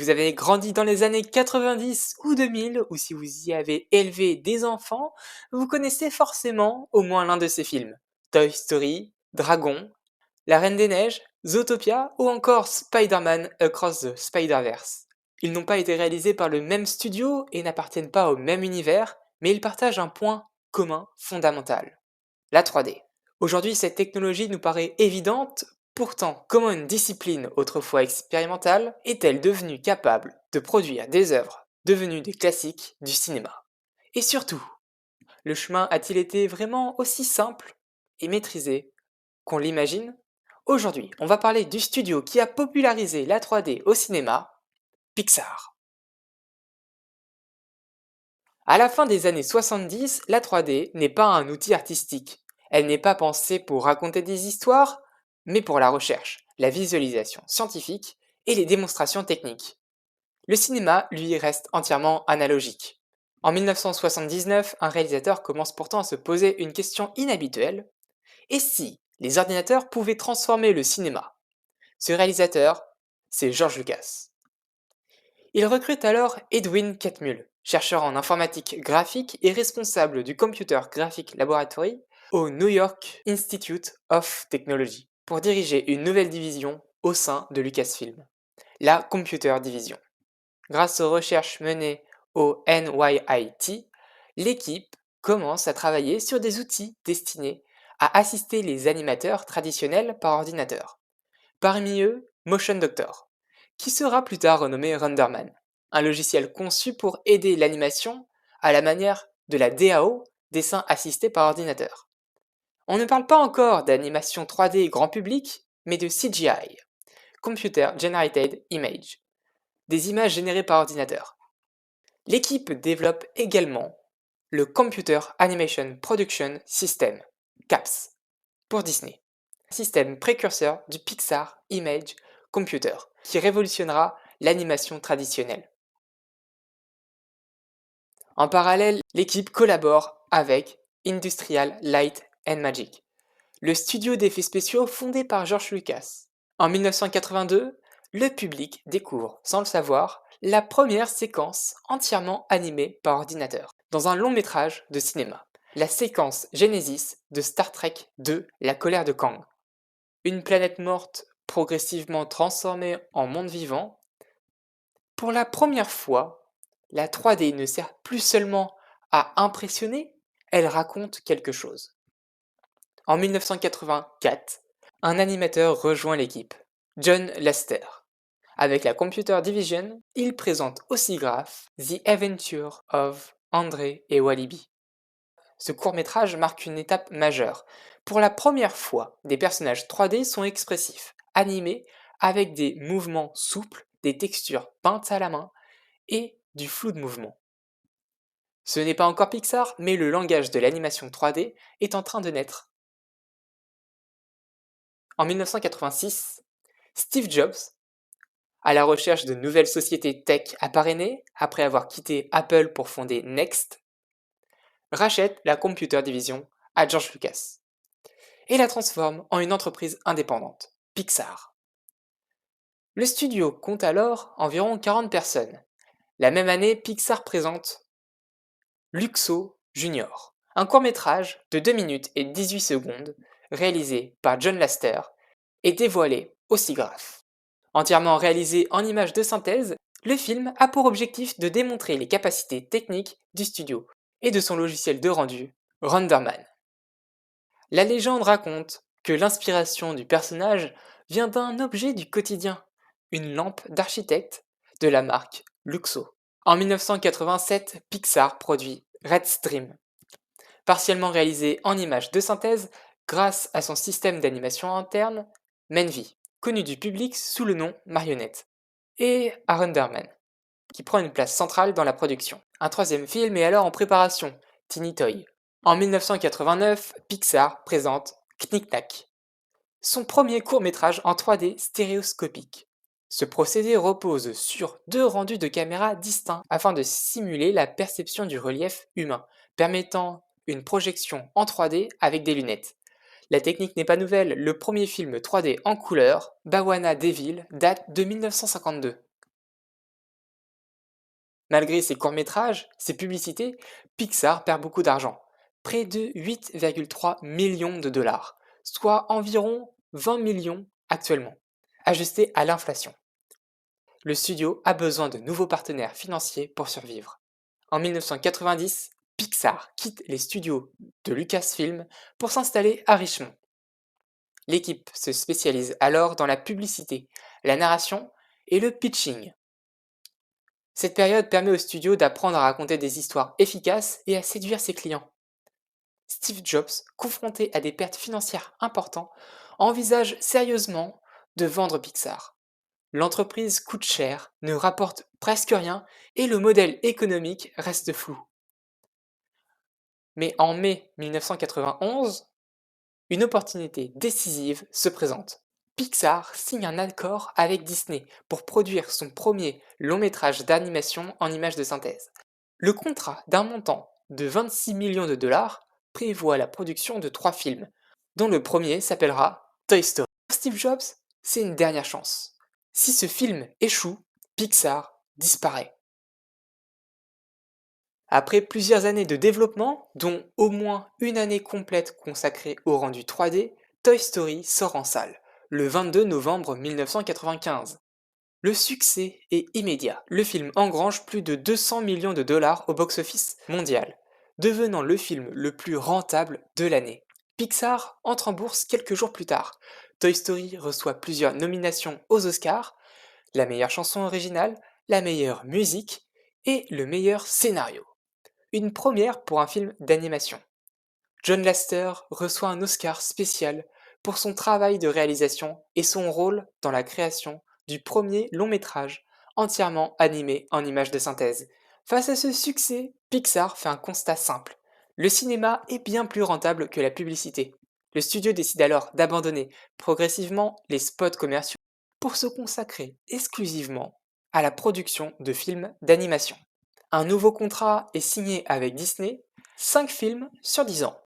vous avez grandi dans les années 90 ou 2000, ou si vous y avez élevé des enfants, vous connaissez forcément au moins l'un de ces films. Toy Story, Dragon, La Reine des Neiges, Zootopia ou encore Spider-Man Across the Spider-Verse. Ils n'ont pas été réalisés par le même studio et n'appartiennent pas au même univers, mais ils partagent un point commun fondamental, la 3D. Aujourd'hui, cette technologie nous paraît évidente, pourtant, comment une discipline autrefois expérimentale est-elle devenue capable de produire des œuvres devenues des classiques du cinéma? Et surtout, le chemin a-t-il été vraiment aussi simple et maîtrisé qu'on l'imagine? Aujourd'hui, on va parler du studio qui a popularisé la 3D au cinéma, Pixar. À la fin des années 70, la 3D n'est pas un outil artistique. Elle n'est pas pensée pour raconter des histoires, mais pour la recherche, la visualisation scientifique et les démonstrations techniques. Le cinéma, lui, reste entièrement analogique. En 1979, un réalisateur commence pourtant à se poser une question inhabituelle. Et si les ordinateurs pouvaient transformer le cinéma? Ce réalisateur, c'est George Lucas. Il recrute alors Edwin Catmull, chercheur en informatique graphique et responsable du Computer Graphic Laboratory au New York Institute of Technology, pour diriger une nouvelle division au sein de Lucasfilm, la Computer Division. Grâce aux recherches menées au NYIT, l'équipe commence à travailler sur des outils destinés à assister les animateurs traditionnels par ordinateur. Parmi eux, Motion Doctor, qui sera plus tard renommé Renderman, un logiciel conçu pour aider l'animation à la manière de la DAO, dessin assisté par ordinateur. On ne parle pas encore d'animation 3D grand public, mais de CGI, Computer Generated Image, des images générées par ordinateur. L'équipe développe également le Computer Animation Production System, CAPS, pour Disney, système précurseur du Pixar Image Computer, qui révolutionnera l'animation traditionnelle. En parallèle, l'équipe collabore avec Industrial Light and Magic, le studio d'effets spéciaux fondé par George Lucas. En 1982, le public découvre, sans le savoir, la première séquence entièrement animée par ordinateur, dans un long métrage de cinéma, la séquence Genesis de Star Trek II, La colère de Kang. Une planète morte progressivement transformée en monde vivant. Pour la première fois, la 3D ne sert plus seulement à impressionner, elle raconte quelque chose. En 1984, un animateur rejoint l'équipe, John Lasseter. Avec la Computer Division, il présente au SIGGRAPH The Adventure of André et Walibi. Ce court-métrage marque une étape majeure. Pour la première fois, des personnages 3D sont expressifs, animés avec des mouvements souples, des textures peintes à la main et du flou de mouvement. Ce n'est pas encore Pixar, mais le langage de l'animation 3D est en train de naître. En 1986, Steve Jobs, à la recherche de nouvelles sociétés tech à parrainer, après avoir quitté Apple pour fonder Next, rachète la Computer Division à George Lucas et la transforme en une entreprise indépendante, Pixar. Le studio compte alors environ 40 personnes. La même année, Pixar présente Luxo Junior, un court-métrage de 2 minutes et 18 secondes réalisé par John Lasseter et dévoilé au SIGGRAPH. Entièrement réalisé en images de synthèse, le film a pour objectif de démontrer les capacités techniques du studio et de son logiciel de rendu, Renderman. La légende raconte que l'inspiration du personnage vient d'un objet du quotidien, une lampe d'architecte de la marque Luxo. En 1987, Pixar produit Redstream, partiellement réalisé en images de synthèse grâce à son système d'animation interne, Menvy, connu du public sous le nom Marionnette, et à Renderman, qui prend une place centrale dans la production. Un troisième film est alors en préparation, Teeny Toy. En 1989, Pixar présente Knick Knack, son premier court-métrage en 3D stéréoscopique. Ce procédé repose sur deux rendus de caméra distincts afin de simuler la perception du relief humain, permettant une projection en 3D avec des lunettes. La technique n'est pas nouvelle, le premier film 3D en couleur, Bwana Devil, date de 1952. Malgré ses courts-métrages, ses publicités, Pixar perd beaucoup d'argent, près de 8,3 millions de dollars, soit environ 20 millions actuellement, ajusté à l'inflation. Le studio a besoin de nouveaux partenaires financiers pour survivre. En 1990, Pixar quitte les studios de Lucasfilm pour s'installer à Richmond. L'équipe se spécialise alors dans la publicité, la narration et le pitching. Cette période permet au studio d'apprendre à raconter des histoires efficaces et à séduire ses clients. Steve Jobs, confronté à des pertes financières importantes, envisage sérieusement de vendre Pixar. L'entreprise coûte cher, ne rapporte presque rien et le modèle économique reste flou. Mais en mai 1991, une opportunité décisive se présente. Pixar signe un accord avec Disney pour produire son premier long métrage d'animation en images de synthèse. Le contrat d'un montant de 26 millions de dollars prévoit la production de 3 films, dont le premier s'appellera Toy Story. Pour Steve Jobs, c'est une dernière chance. Si ce film échoue, Pixar disparaît. Après plusieurs années de développement, dont au moins une année complète consacrée au rendu 3D, Toy Story sort en salle, le 22 novembre 1995. Le succès est immédiat. Le film engrange plus de 200 millions de dollars au box-office mondial, devenant le film le plus rentable de l'année. Pixar entre en bourse quelques jours plus tard. Toy Story reçoit plusieurs nominations aux Oscars, la meilleure chanson originale, la meilleure musique et le meilleur scénario. Une première pour un film d'animation. John Lasseter reçoit un Oscar spécial pour son travail de réalisation et son rôle dans la création du premier long métrage entièrement animé en images de synthèse. Face à ce succès, Pixar fait un constat simple. Le cinéma est bien plus rentable que la publicité. Le studio décide alors d'abandonner progressivement les spots commerciaux pour se consacrer exclusivement à la production de films d'animation. Un nouveau contrat est signé avec Disney, 5 films sur 10 ans.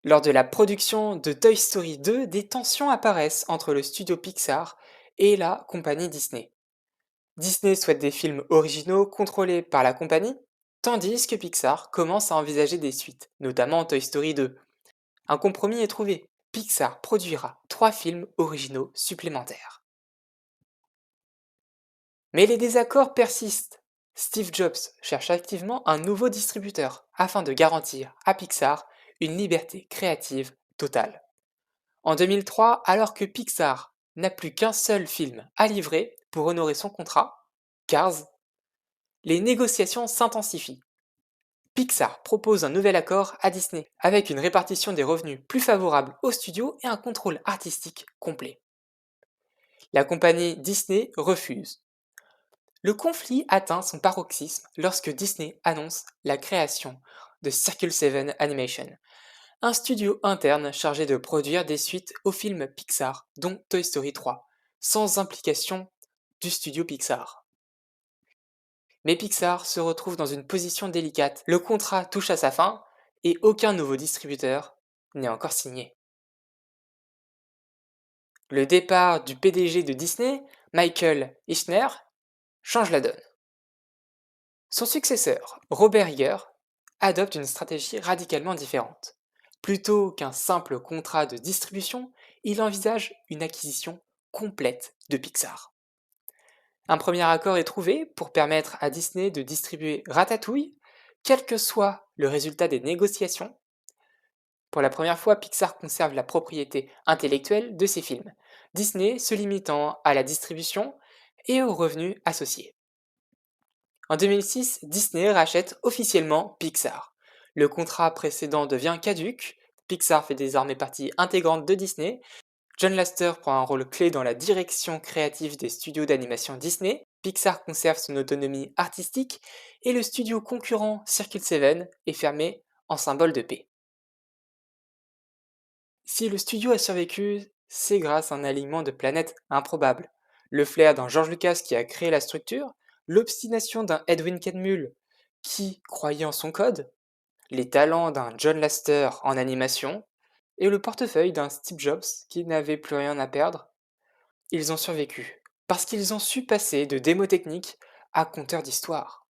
Lors de la production de Toy Story 2, des tensions apparaissent entre le studio Pixar et la compagnie Disney. Disney souhaite des films originaux contrôlés par la compagnie, tandis que Pixar commence à envisager des suites, notamment Toy Story 2. Un compromis est trouvé. Pixar produira 3 films originaux supplémentaires. Mais les désaccords persistent. Steve Jobs cherche activement un nouveau distributeur afin de garantir à Pixar une liberté créative totale. En 2003, alors que Pixar n'a plus qu'un seul film à livrer pour honorer son contrat, Cars, les négociations s'intensifient. Pixar propose un nouvel accord à Disney, avec une répartition des revenus plus favorable au studio et un contrôle artistique complet. La compagnie Disney refuse. Le conflit atteint son paroxysme lorsque Disney annonce la création de Circle 7 Animation, un studio interne chargé de produire des suites aux films Pixar, dont Toy Story 3, sans implication du studio Pixar. Mais Pixar se retrouve dans une position délicate. Le contrat touche à sa fin et aucun nouveau distributeur n'est encore signé. Le départ du PDG de Disney, Michael Eisner, change la donne. Son successeur, Robert Iger, adopte une stratégie radicalement différente. Plutôt qu'un simple contrat de distribution, il envisage une acquisition complète de Pixar. Un premier accord est trouvé pour permettre à Disney de distribuer Ratatouille, quel que soit le résultat des négociations. Pour la première fois, Pixar conserve la propriété intellectuelle de ses films, Disney se limitant à la distribution et aux revenus associés. En 2006, Disney rachète officiellement Pixar. Le contrat précédent devient caduc, Pixar fait désormais partie intégrante de Disney. John Lasseter prend un rôle clé dans la direction créative des studios d'animation Disney. Pixar conserve son autonomie artistique et le studio concurrent Circle 7 est fermé en symbole de paix. Si le studio a survécu, c'est grâce à un alignement de planètes improbable. Le flair d'un George Lucas qui a créé la structure, l'obstination d'un Edwin Catmull qui croyait en son code, les talents d'un John Lasseter en animation, et le portefeuille d'un Steve Jobs qui n'avait plus rien à perdre. Ils ont survécu parce qu'ils ont su passer de démos techniques à conteur d'histoire.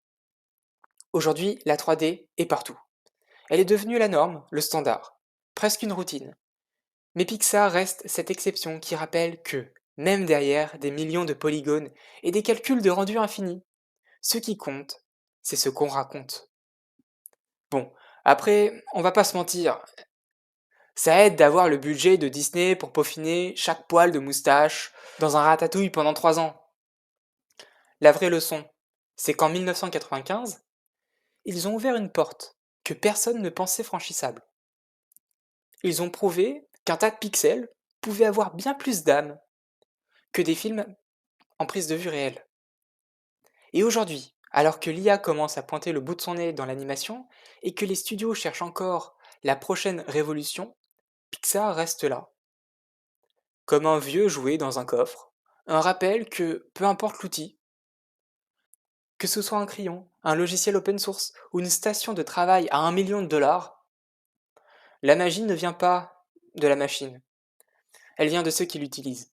Aujourd'hui, la 3D est partout. Elle est devenue la norme, le standard, presque une routine. Mais Pixar reste cette exception qui rappelle que, même derrière des millions de polygones et des calculs de rendu infini, ce qui compte, c'est ce qu'on raconte. Bon, après, on va pas se mentir, ça aide d'avoir le budget de Disney pour peaufiner chaque poil de moustache dans un ratatouille pendant 3 ans. La vraie leçon, c'est qu'en 1995, ils ont ouvert une porte que personne ne pensait franchissable. Ils ont prouvé qu'un tas de pixels pouvait avoir bien plus d'âme que des films en prise de vue réelle. Et aujourd'hui, alors que l'IA commence à pointer le bout de son nez dans l'animation et que les studios cherchent encore la prochaine révolution, Pixar reste là, comme un vieux jouet dans un coffre, un rappel que peu importe l'outil, que ce soit un crayon, un logiciel open source ou une station de travail à 1 million de dollars, la magie ne vient pas de la machine, elle vient de ceux qui l'utilisent.